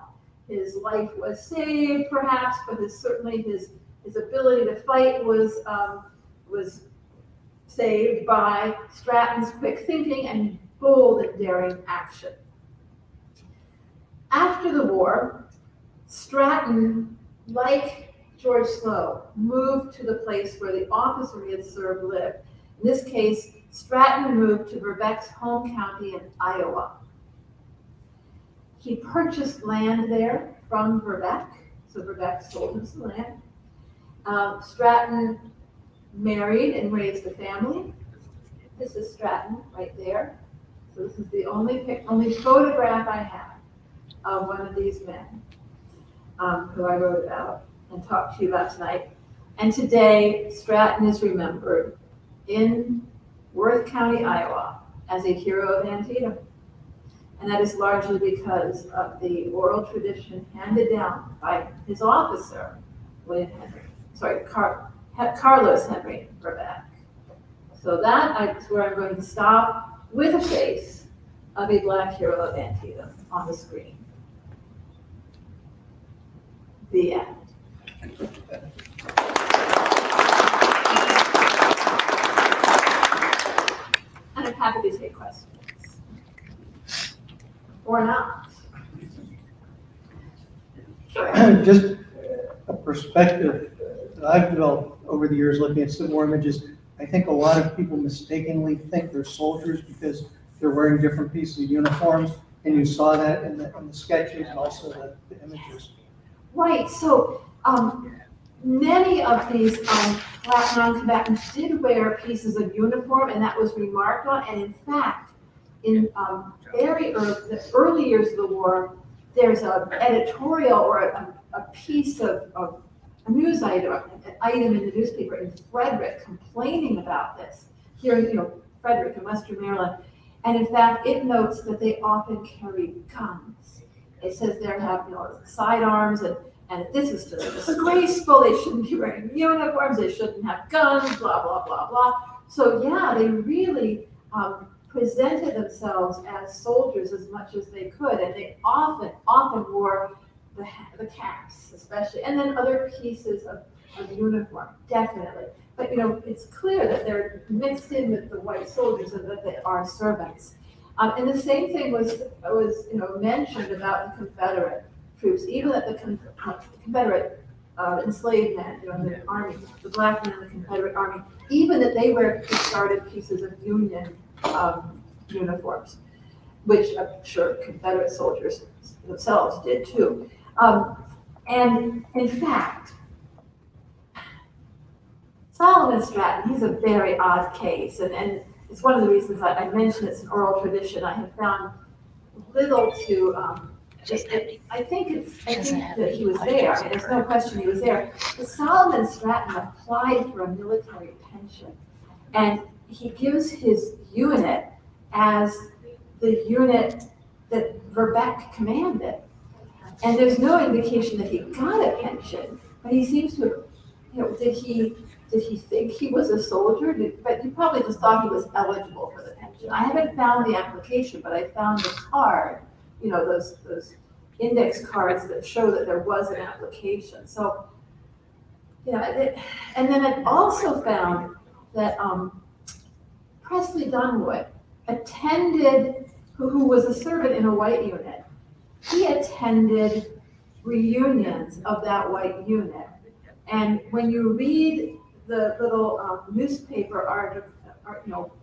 Speaker 3: His life was saved, perhaps, but certainly his ability to fight was saved by Stratton's quick thinking and bold and daring action. After the war, Stratton, like George Slow, moved to the place where the officer he had served lived. In this case, Stratton moved to Verbeck's home county in Iowa. He purchased land there from Verbeck, so Verbeck sold him some land. Stratton married and raised a family. This is Stratton right there. So this is the only photograph I have of one of these men who I wrote about and talked to you about tonight. And today, Stratton is remembered in Worth County, Iowa, as a hero of Antietam. And that is largely because of the oral tradition handed down by his officer, Carlos Henry Verbeck. So that is where I'm going to stop with a face of a Black hero of Antietam on the screen. The end. And I'm happy to take questions. Or not.
Speaker 5: Just a perspective that I've developed over the years looking at Civil War images. I think a lot of people mistakenly think they're soldiers because they're wearing different pieces of uniforms, and you saw that in the sketches and also the images.
Speaker 3: Right, so many of these Black non-combatants did wear pieces of uniform, and that was remarked on. And in fact, in the early years of the war, there's an editorial or a piece of a news item, an item in the newspaper in Frederick complaining about this. Here, Frederick in Western Maryland. And in fact, it notes that they often carry guns. It says they have, sidearms, and this is just disgraceful. They shouldn't be wearing uniforms. They shouldn't have guns, blah, blah, blah, blah. So yeah, they really presented themselves as soldiers as much as they could. And they often wore the caps, especially, and then other pieces of uniform, definitely. But it's clear that they're mixed in with the white soldiers and that they are servants. And the same thing was mentioned about the Confederate troops, even that the Confederate enslaved men in the army, the Black men in the Confederate army, even that they wear discarded pieces of Union uniforms, which I'm sure Confederate soldiers themselves did too. And in fact, Solomon Stratton, he's a very odd case, and it's one of the reasons I mentioned it's an oral tradition. I have found little to I think that he was there. I mean, there's no question he was there. But Solomon Stratton applied for a military pension, and he gives his unit as the unit that Verbeck commanded. And there's no indication that he got a pension, but he seems to, did he think he was a soldier? But he probably just thought he was eligible for the pension. I haven't found the application, but I found the card, those index cards that show that there was an application. So, and then I also found that Presley Dunwood attended, who was a servant in a white unit, he attended reunions of that white unit. And when you read the little newspaper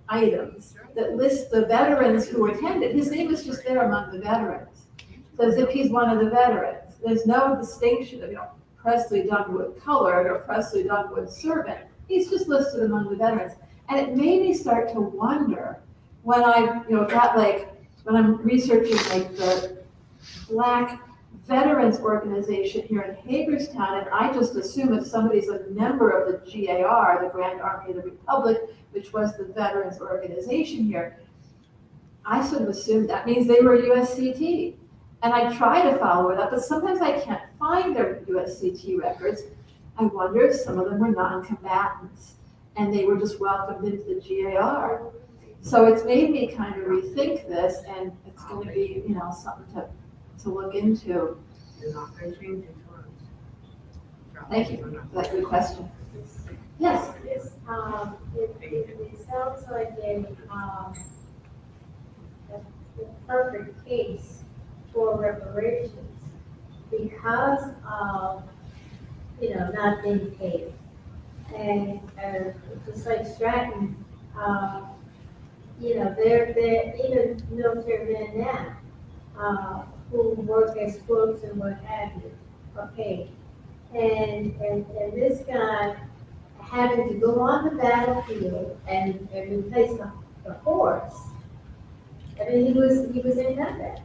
Speaker 3: items that list the veterans who attended, his name is just there among the veterans. So as if he's one of the veterans. There's no distinction of, Presley Dunwood colored or Presley Dunwood servant. He's just listed among the veterans. And it made me start to wonder when I, when I'm researching the Black Veterans Organization here in Hagerstown, and I just assume if somebody's a member of the GAR, the Grand Army of the Republic, which was the veterans organization here, I sort of assumed that means they were USCT. And I try to follow it up, but sometimes I can't find their USCT records. I wonder if some of them were non-combatants and they were just welcomed into the GAR. So it's made me kind of rethink this, and it's going to be, something to look into. Thank you. That's a good question. Yes.
Speaker 4: It sounds like a perfect case for reparations because of, not being paid. And just like Stratton, You know, they're even military men now, who work as cooks and what have you, are paid. And this guy having to go on the battlefield and replace the horse. I mean, he was in combat.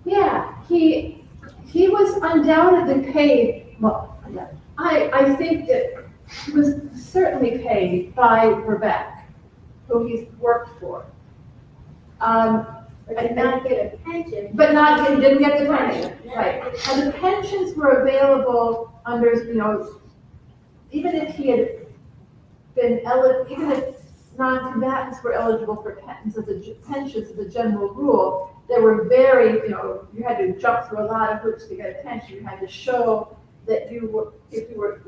Speaker 3: Yeah, he was undoubtedly paid, well, I think that he was certainly paid by Quebec, who he's worked for.
Speaker 4: But did not get a pension.
Speaker 3: But not, he didn't get the pension, right. And the pensions were available under, even if he had been even if non-combatants were eligible for pensions as a general rule, there were very, you had to jump through a lot of hoops to get a pension. You had to show that if you were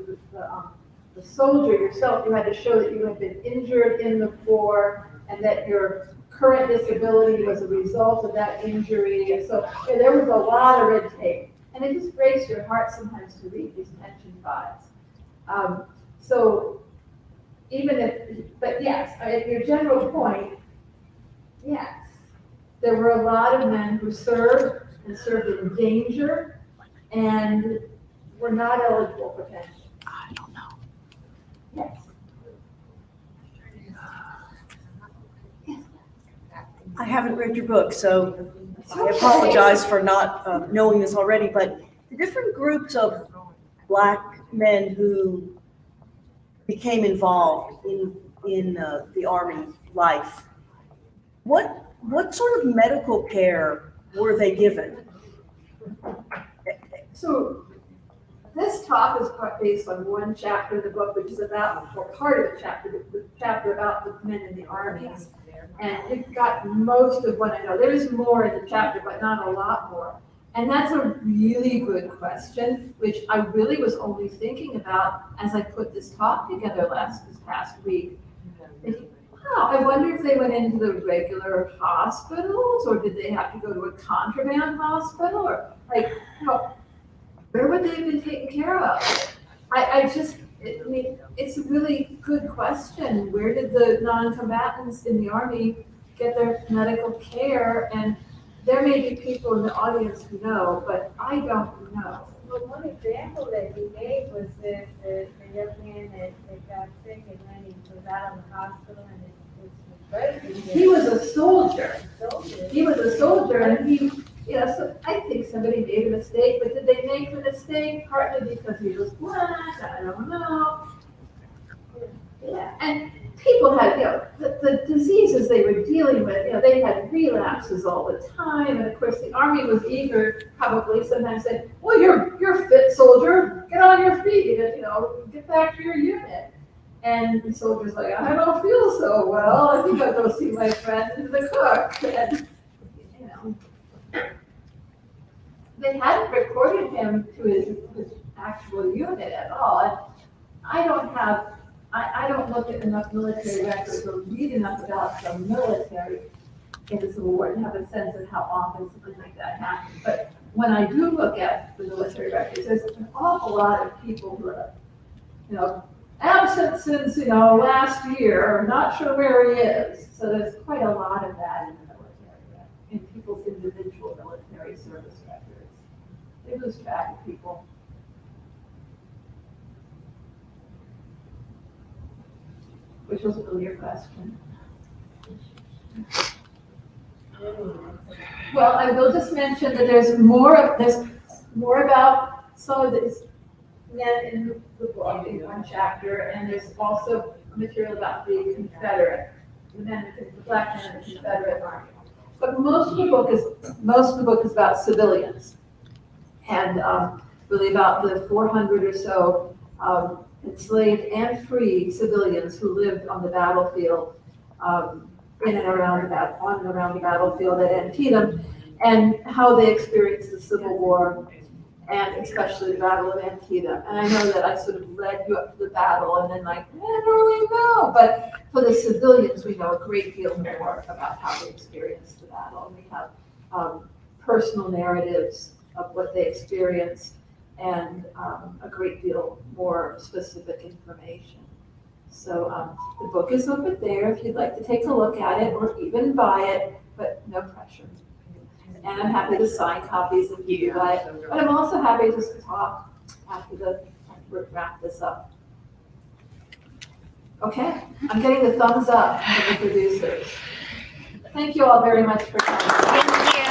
Speaker 3: the soldier yourself, you had to show that you had been injured in the war and that your current disability was a result of that injury. And so there was a lot of red tape. And it just breaks your heart sometimes to read these pension files. So even but yes, your general point, yes, there were a lot of men who served and served in danger and were not eligible for pension.
Speaker 6: I don't know.
Speaker 3: Yes.
Speaker 6: I haven't read your book, so I apologize for not knowing this already, but the different groups of Black men who became involved in the Army life, what sort of medical care were they given?
Speaker 3: So this talk is based on one chapter of the book, which is about, or part of the chapter about the men in the armies. And it got most of what I know. There's more in the chapter, but not a lot more. And that's a really good question, which I really was only thinking about as I put this talk together this past week. Thinking, wow, I wonder if they went into the regular hospitals, or did they have to go to a contraband hospital, or where would they have been taken care of? I mean, it's a really good question. Where did the non-combatants in the Army get their medical care? And there may be people in the audience who know, but I don't know.
Speaker 4: Well, one example that he gave was the young man that got sick and then he was out of the hospital and it was great.
Speaker 3: He was a soldier.
Speaker 4: Soldier.
Speaker 3: He was a soldier, and so I think somebody made a mistake, but did they make the mistake partly because he was Black? I don't know. Yeah, and people had, the diseases they were dealing with, they had relapses all the time, and of course the Army was eager, probably sometimes said, well, you're a fit soldier, get on your feet, and, get back to your unit. And the soldier's like, I don't feel so well, I think I'll go see my friend the cook. And, they hadn't recorded him to his actual unit at all. And I don't look at enough military records or read enough about the military in the Civil War to have a sense of how often something like that happened. But when I do look at the military records, there's an awful lot of people who are, absent since, last year, I'm not sure where he is. So there's quite a lot of that in the military, in people's individual military service records. They lose track of people. Which was really your question. Well, I will just mention that there's more about some of these men in the book in one chapter, and there's also material about the Confederate, the Black men in the Confederate Army. But most of the book is about civilians, and really about the 400 or so enslaved and free civilians who lived on the battlefield, in and around the battlefield at Antietam, and how they experienced the Civil War, and especially the Battle of Antietam. And I know that I sort of led you up to the battle, and then I don't really know, but for the civilians, we know a great deal more about how they experienced the battle. And we have personal narratives of what they experienced, and a great deal more specific information. So the book is over there if you'd like to take a look at it or even buy it, but no pressure. And I'm happy to sign copies if you buy it, but I'm also happy just to talk after we wrap this up. Okay, I'm getting the thumbs up from the producers. Thank you all very much for coming.
Speaker 2: Thank you.